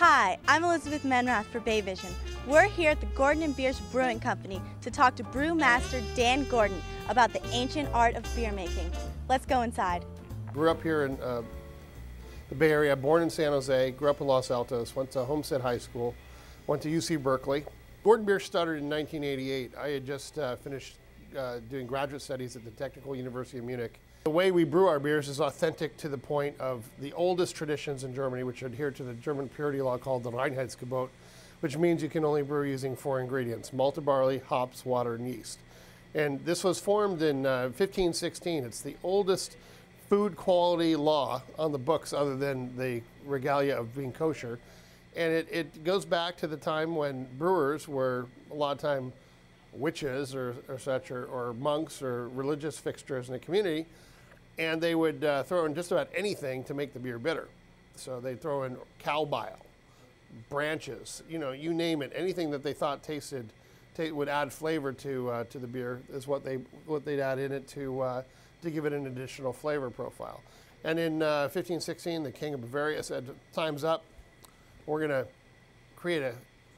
Hi, I'm Elizabeth Menrath for Bay Vision. We're here at the Gordon Biersch Brewing Company to talk to brewmaster Dan Gordon about the ancient art of beer making. Let's go inside. Grew up here in the Bay Area, born in San Jose, grew up in Los Altos, went to Homestead High School, went to UC Berkeley. Gordon Biersch started in 1988. I had just finished doing graduate studies at the Technical University of Munich. The way we brew our beers is authentic to the point of the oldest traditions in Germany, which adhere to the German purity law called the Reinheitsgebot, which means you can only brew using 4 ingredients: malted barley, hops, water, and yeast. And this was formed in 1516. It's the oldest food quality law on the books other than the regalia of being kosher. And it goes back to the time when brewers were a lot of time witches or such, or monks or religious fixtures in the community, and they would throw in just about anything to make the beer bitter. So they'd throw in cow bile, branches, you name it, anything that they thought would add flavor to the beer is what they'd add in it to give it an additional flavor profile. And in 1516, the King of Bavaria said, "Time's up. We're going to create a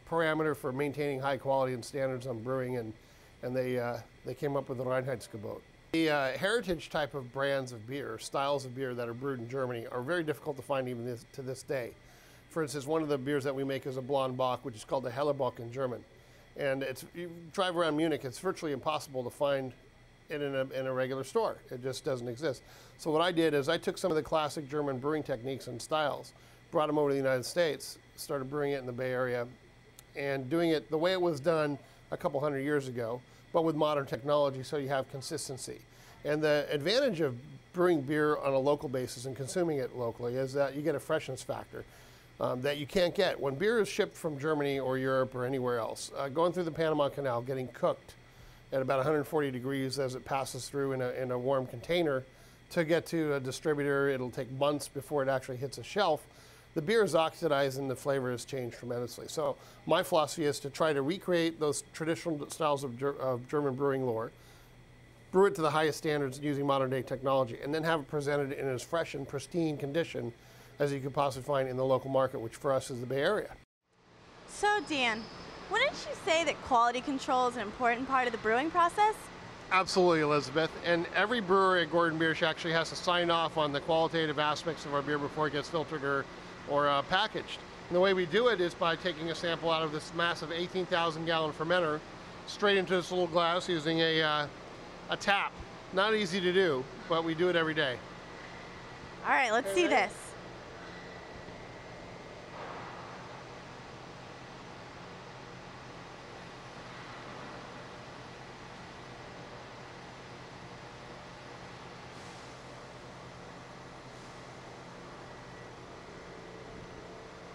parameter for maintaining high quality and standards on brewing," and they came up with the Reinheitsgebot. The heritage type of brands of beer, styles of beer that are brewed in Germany are very difficult to find even to this day. For instance, one of the beers that we make is a Blonde Bock, which is called the Hellerbock in German. And you drive around Munich, it's virtually impossible to find it in a regular store. It just doesn't exist. So what I did is I took some of the classic German brewing techniques and styles, brought them over to the United States, started brewing it in the Bay Area, and doing it the way it was done a couple hundred years ago, but with modern technology, so you have consistency. And the advantage of brewing beer on a local basis and consuming it locally is that you get a freshness factor that you can't get. When beer is shipped from Germany or Europe or anywhere else, going through the Panama Canal, getting cooked at about 140 degrees as it passes through in a warm container to get to a distributor, it'll take months before it actually hits a shelf. The beer is oxidized and the flavor has changed tremendously. So my philosophy is to try to recreate those traditional styles of German brewing lore, brew it to the highest standards using modern day technology, and then have it presented in as fresh and pristine condition as you could possibly find in the local market, which for us is the Bay Area. So Dan, wouldn't you say that quality control is an important part of the brewing process? Absolutely, Elizabeth. And every brewer at Gordon Biersch actually has to sign off on the qualitative aspects of our beer before it gets filtered or packaged. And the way we do it is by taking a sample out of this massive 18,000 gallon fermenter straight into this little glass using a tap. Not easy to do, but we do it every day. All right, let's see this.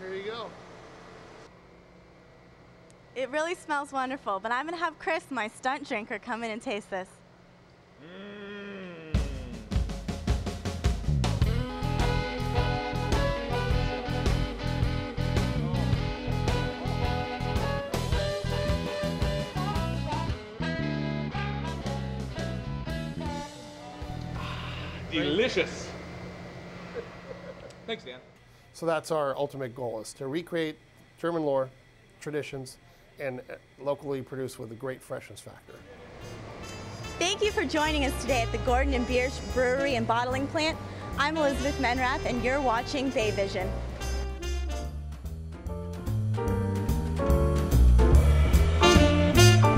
Here you go. It really smells wonderful, but I'm going to have Chris, my stunt drinker, come in and taste this. Delicious. Thanks, Dan. So that's our ultimate goal, is to recreate German lore, traditions, and locally produced with a great freshness factor. Thank you for joining us today at the Gordon Biersch Brewery and Bottling Plant. I'm Elizabeth Menrath, and you're watching Bay Vision.